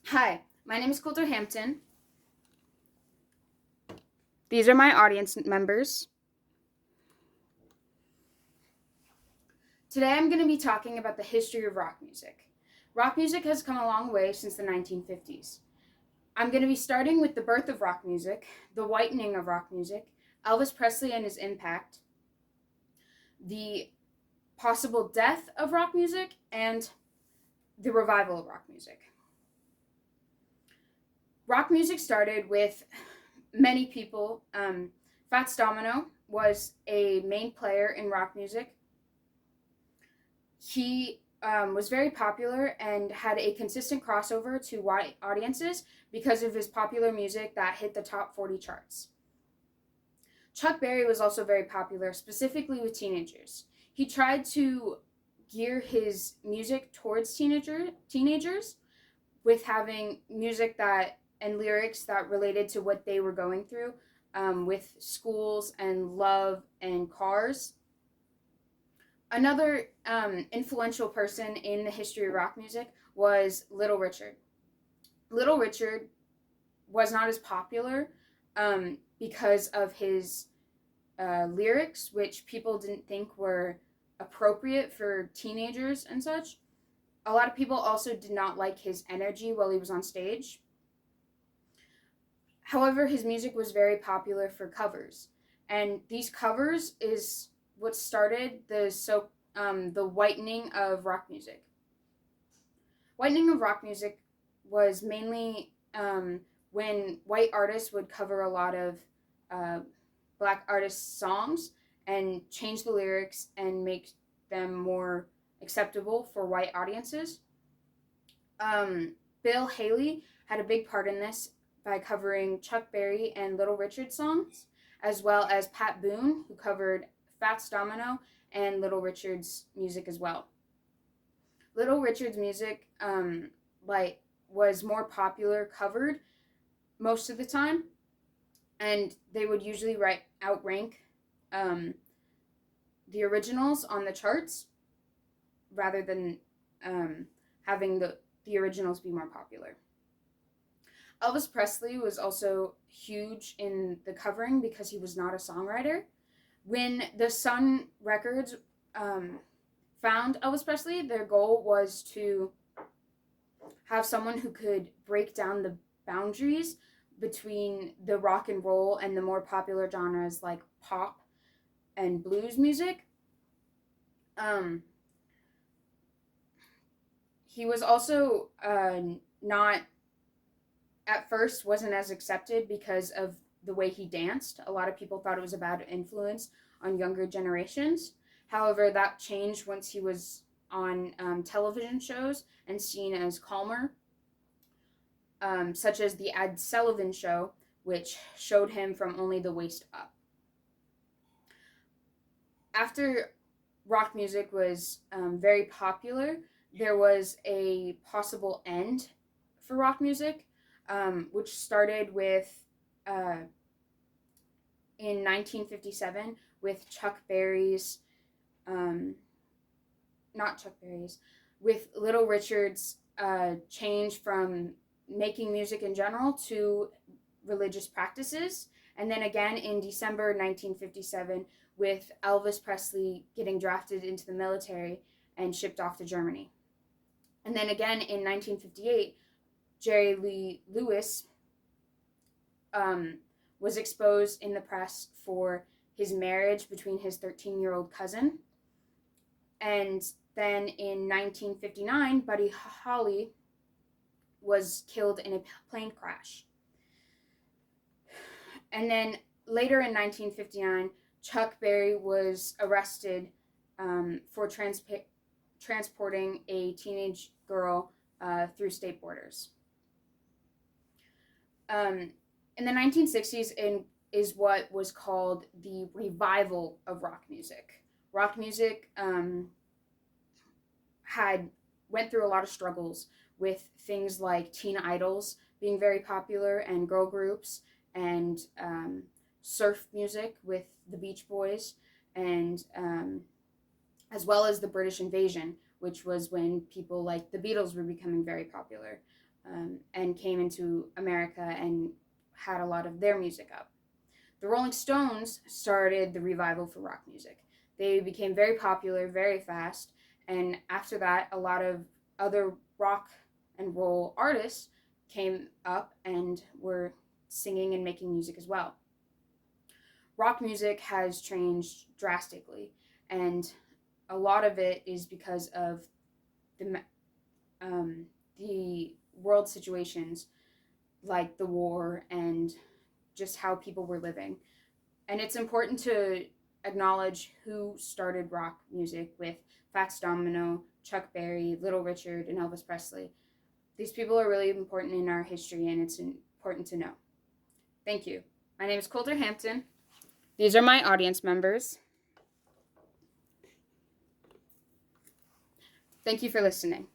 Hi, my name is Coulter Hampton. These are my audience members. Today I'm going to be talking about the history of rock music. Rock music has come a long way since the 1950s. I'm going to be starting with the birth of rock music, the whitening of rock music, Elvis Presley and his impact, the possible death of rock music, and the revival of rock music. Rock music started with many people. Fats Domino was a main player in rock music. He was very popular and had a consistent crossover to white audiences because of his popular music that hit the top 40 charts. Chuck Berry was also very popular, specifically with teenagers. He tried to gear his music towards teenagers with having music that and lyrics that related to what they were going through, with schools and love and cars. Another influential person in the history of rock music was Little Richard. Little Richard was not as popular because of his lyrics, which people didn't think were appropriate for teenagers and such. A lot of people also did not like his energy while he was on stage. However, his music was very popular for covers, and these covers is what started the whitening of rock music. Whitening of rock music was mainly when white artists would cover a lot of uh, black artists' songs and change the lyrics and make them more acceptable for white audiences. Bill Haley had a big part in this by covering Chuck Berry and Little Richard songs, as well as Pat Boone, who covered Fats Domino and Little Richard's music as well. Little Richard's music, was more popular covered most of the time, and they would usually outrank um, the originals on the charts rather than having the originals be more popular. Elvis Presley was also huge in the covering because he was not a songwriter. When the Sun Records found Elvis Presley, their goal was to have someone who could break down the boundaries between the rock and roll and the more popular genres like pop and blues music. Um, he was also not at first wasn't as accepted because of the way he danced. A lot of people thought it was a bad influence on younger generations. However, that changed once he was on television shows and seen as calmer, such as the Ed Sullivan Show, which showed him from only the waist up. After rock music was very popular, there was a possible end for rock music, which started with in 1957 with Chuck Berry's, um, not Chuck Berry's, with Little Richard's change from making music in general to religious practices. And then again in December 1957 with Elvis Presley getting drafted into the military and shipped off to Germany. And then again in 1958, Jerry Lee Lewis was exposed in the press for his marriage between his 13-year-old cousin. And then in 1959, Buddy Holly was killed in a plane crash. And then later in 1959, Chuck Berry was arrested for transporting a teenage girl through state borders. In the 1960s is what was called the revival of rock music. Rock music had went through a lot of struggles with things like teen idols being very popular and girl groups and surf music with the Beach Boys and as well as the British invasion, which was when people like the Beatles were becoming very popular. and came into America and had a lot of their music up. The Rolling Stones started the revival for rock music. They became very popular very fast, and after that, a lot of other rock and roll artists came up and were singing and making music as well. Rock music has changed drastically, and a lot of it is because of the world situations like the war and just how people were living. And it's important to acknowledge who started rock music with Fats Domino, Chuck Berry, Little Richard, and Elvis Presley. These people are really important in our history, and it's important to know. Thank you. My name is Coulter Hampton. These are my audience members. Thank you for listening.